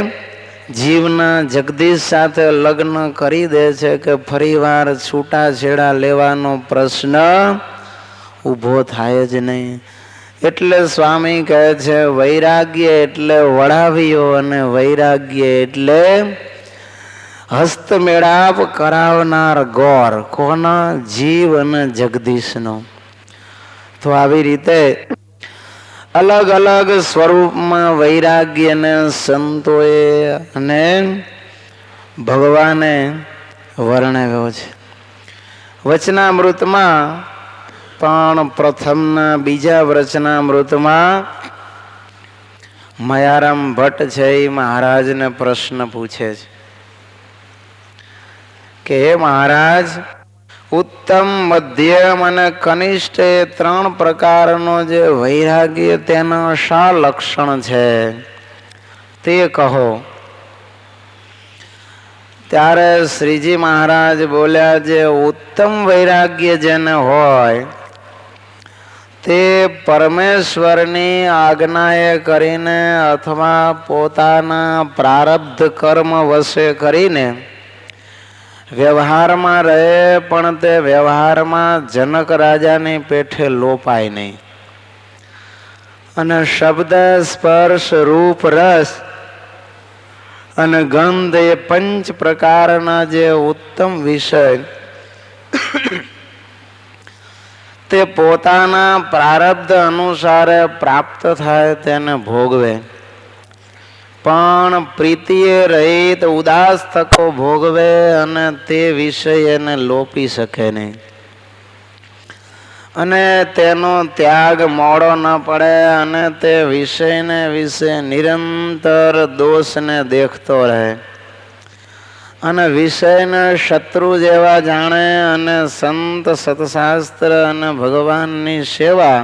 જીવના જગદીશ સાથે લગ્ન કરી દે છે કે ફરીવાર છૂટા છેડા લેવાનો પ્રશ્ન ઊભો થાય જ નહીં. એટલે સ્વામી કહે છે વૈરાગ્ય એટલે વડાવ્યો અને વૈરાગ્ય એટલે હસ્તમેળાપ કરાવનાર ગોર કોના? જીવ અને જગદીશનો. તો આવી રીતે અલગ અલગ સ્વરૂપમાં વૈરાગ્યને સંતોએ અને ભગવાને વર્ણવ્યો છે. વચનામૃતમાં પણ પ્રથમના બીજા વચનામૃતમાં મયારામ ભટ્ટ છે એ મહારાજને પ્રશ્ન પૂછે છે કે હે મહારાજ, ઉત્તમ, મધ્યમ અને કનિષ્ઠ એ 3 પ્રકારનો જે વૈરાગ્ય તેના શા લક્ષણ છે તે કહો. ત્યારે શ્રીજી મહારાજ બોલ્યા, જે ઉત્તમ વૈરાગ્ય જેને હોય તે પરમેશ્વરની આજ્ઞાએ કરીને અથવા પોતાના પ્રારબ્ધ કર્મ વશે કરીને વ્યવહારમાં રહે, પણ તે વ્યવહારમાં જનક રાજાની પેઠે લોપાય નહીં. અને શબ્દ, સ્પર્શ, રૂપ, રસ અને ગંધ એ 5 પ્રકારના જે ઉત્તમ વિષય તે પોતાના પ્રારબ્ધ અનુસારે પ્રાપ્ત થાય તેને ભોગવે, પણ પ્રીતિએ રહિત ઉદાસ તકો ભોગવે અને તે વિષય એને લોપી શકે નહીં. અને તેનો ત્યાગ મોડો ન પડે અને તે વિષયને વિશે નિરંતર દોષને દેખતો રહે અને વિષયને શત્રુ જેવા જાણે અને સંત, સત્શાસ્ત્ર અને ભગવાનની સેવા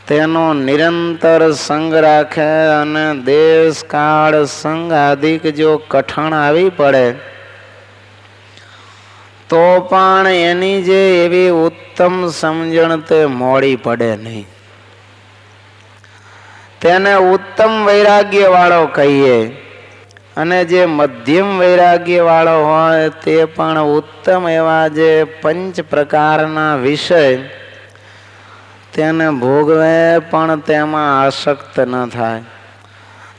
તેનો નિરંતર સંગ રાખે અને દેશ, કાળ, સંગ આદિક જો કઠણ આવી પડે તો પણ એની જે એવી ઉત્તમ સમજણ તે મોડી પડે નહીં. તેને ઉત્તમ વૈરાગ્ય વાળો કહીએ. અને જે મધ્યમ વૈરાગ્ય વાળો હોય તે પણ ઉત્તમ એવા જે 5 પ્રકારના વિષય તેને ભોગવે, પણ તેમાં આસક્ત ન થાય.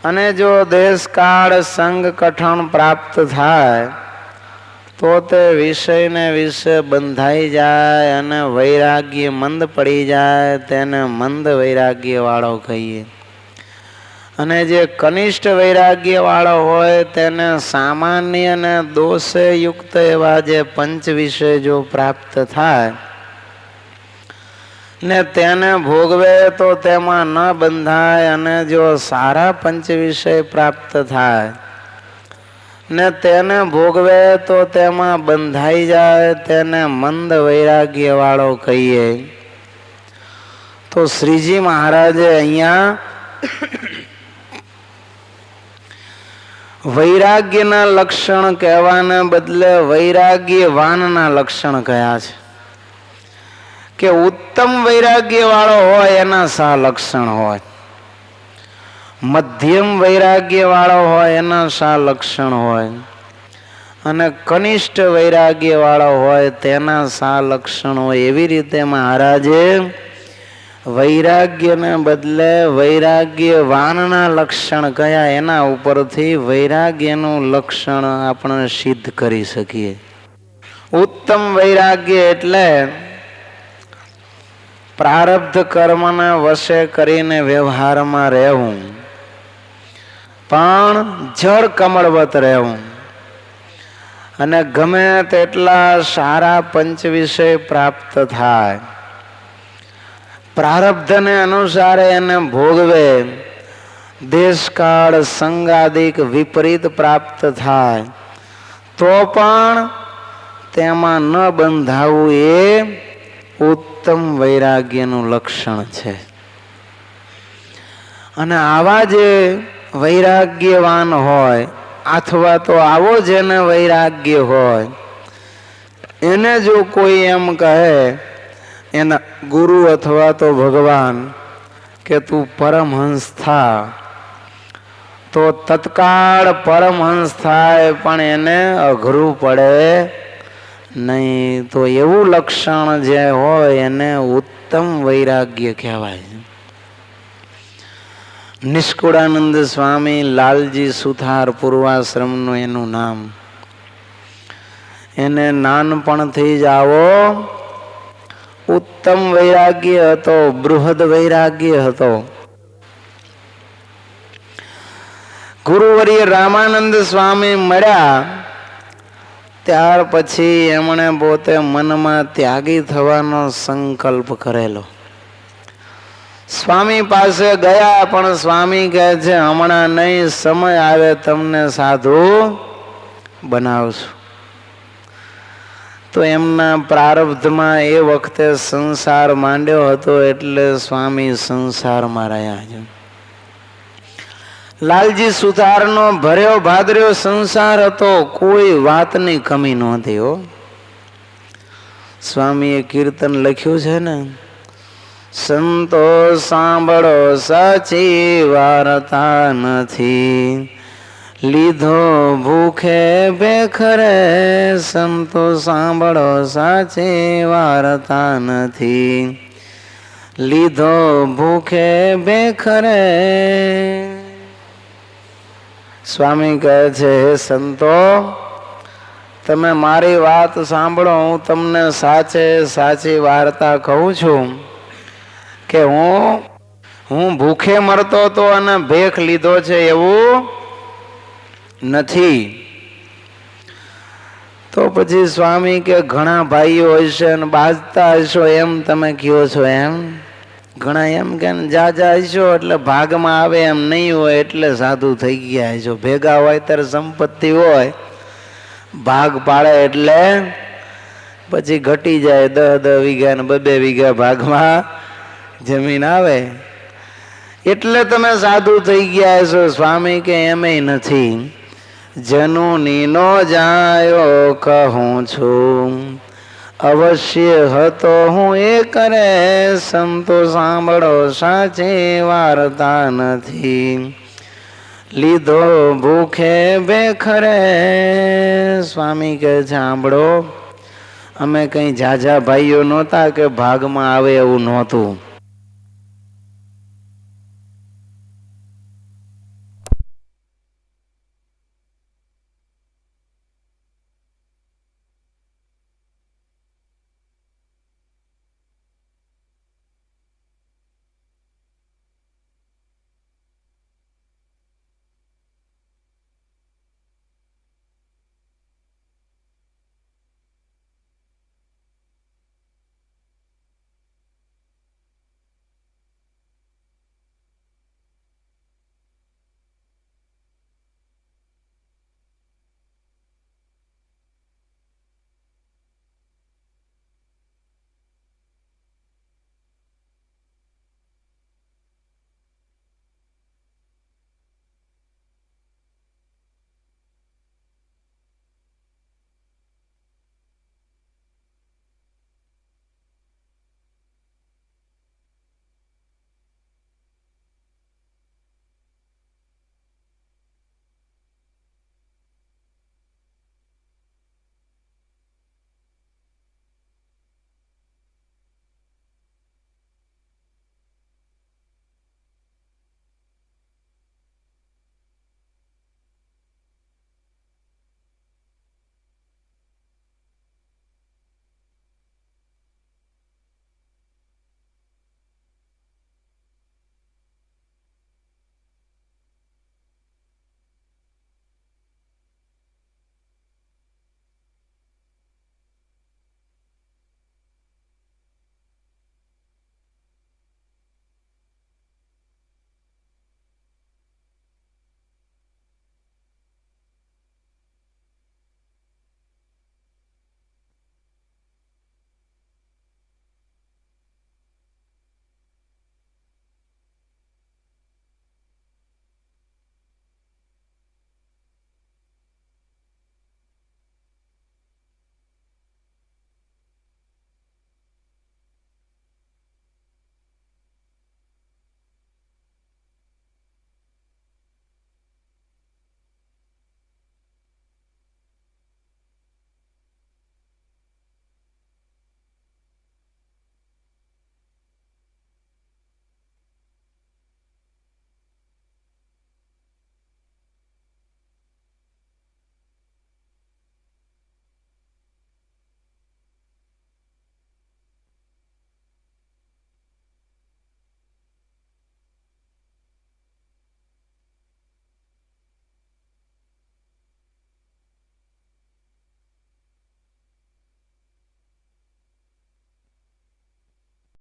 અને જો દેશ, કાળ, સંગ કઠણ પ્રાપ્ત થાય તો તે વિષયને વિશે બંધાઈ જાય અને વૈરાગ્ય મંદ પડી જાય, તેને મંદ વૈરાગ્ય વાળો કહીએ. અને જે કનિષ્ઠ વૈરાગ્ય વાળો હોય તેને સામાન્ય અને દોષે યુક્ત એવા જે 5 વિષય જો પ્રાપ્ત થાય ને તેને ભોગવે તો તેમાં ન બંધાય. અને જો સારા 5 વિષય પ્રાપ્ત થાય ને તેને ભોગવે તો તેમાં બંધાઈ જાય, તેને મંદ વૈરાગ્ય વાળો કહીએ. તો શ્રીજી મહારાજે અહીંયા વૈરાગ્યના લક્ષણ કહેવાને બદલે વૈરાગ્યવાનના લક્ષણ કયા છે. કે ઉત્તમ વૈરાગ્ય વાળો હોય એના શા લક્ષણ હોય, મધ્યમ વૈરાગ્ય વાળો હોય એના શા લક્ષણ હોય, અને કનિષ્ઠ વૈરાગ્ય વાળો હોય તેના શા લક્ષણ હોય. એવી રીતે મહારાજે વૈરાગ્યને બદલે વૈરાગ્યવાનના લક્ષણ કયા એના ઉપરથી વૈરાગ્યનું લક્ષણ આપણે સિદ્ધ કરી શકીએ. ઉત્તમ વૈરાગ્ય એટલે પ્રારબ્ધ કર્મને વશે કરીને વ્યવહારમાં રહેવું, પણ જળ કમળવત રહેવું અને ગમે તેટલા સારા 5 વિષય પ્રાપ્ત થાય, પ્રારબ્ધને અનુસારે એને ભોગવે, દેશકાળ સંગાદિક વિપરીત પ્રાપ્ત થાય તો પણ તેમાં ન બંધાવું એ ઉત્તમ વૈરાગ્યનું લક્ષણ છે. અને આવા જે વૈરાગ્યવાન હોય અથવા તો આવો જેને વૈરાગ્ય હોય એને જો કોઈ એમ કહે એના ગુરુ અથવા તો ભગવાન કે તું પરમહંસ થા, તો તત્કાળ પરમહંસ થાય, પણ એને અઘરું પડે નહીં તો એવું લક્ષણ જે હોય એને ઉત્તમ વૈરાગ્ય કહેવાય. નિષ્કુળાનંદ સ્વામી લાલજી સુથાર પૂર્વાશ્રમનું એનું નામ. એને નાનપણથી જ આવો ઉત્તમ વૈરાગ્ય હતો, બૃહદ વૈરાગ્ય હતો. ગુરુવર્ય રામાનંદ સ્વામી મળ્યા ત્યાર પછી એમણે પોતે મનમાં ત્યાગી થવાનો સંકલ્પ કરેલો. સ્વામી પાસે ગયા પણ સ્વામી કહે છે હમણાં નહીં, સમય આવે તમને સાધુ બનાવશું. તો એમના પ્રારબ્ધમાં એ વખતે સંસાર માંડ્યો હતો એટલે સ્વામી સંસારમાં રહ્યા છે. લાલજી સુથારનો ભર્યો ભાદર્યો સંસાર હતો, કોઈ વાતની કમી નહોતી હો. સ્વામીએ કીર્તન લખ્યું છે ને, સંતો સાંભળો સાચી વાર્તા નથી, લીધો ભૂખે ભેખરે. સંતો સાંભળો સાચી વાર્તા નથી, લીધો ભૂખે ભેખરે. સ્વામી કહે છે હે સંતો, તમે મારી વાત સાંભળો, હું તમને સાચે સાચી વાર્તા કહું છું કે હું ભૂખે મરતો હતો અને ભેખ લીધો છે એવું નથી. તો પછી સ્વામી કે ઘણા ભાઈઓ હશે અને બાજતા હશો એમ તમે કહો છો એમ? ઘણા એમ કે જાજા હશો એટલે ભાગમાં આવે એમ નહીં હોય એટલે સાધુ થઈ ગયા હશો. ભેગા હોય ત્યારે સંપત્તિ હોય, ભાગ પાડે એટલે પછી ઘટી જાય, 10 વીઘા ને 2 વીઘા ભાગમાં જમીન આવે એટલે તમે સાધુ થઈ ગયા છો. સ્વામી કે એમેય નથી, જનુનીનો જાયો કહું છું, અવશ્ય હતો હું એ કરે. સંતો સાંભળો સાચી વાર્તા નથી, લીધો ભૂખે ભેખરે. સ્વામી કહે છે સાંભળો, અમે કઈ ઝાઝા ભાઈઓ નહોતા કે ભાગમાં આવે એવું નહોતું.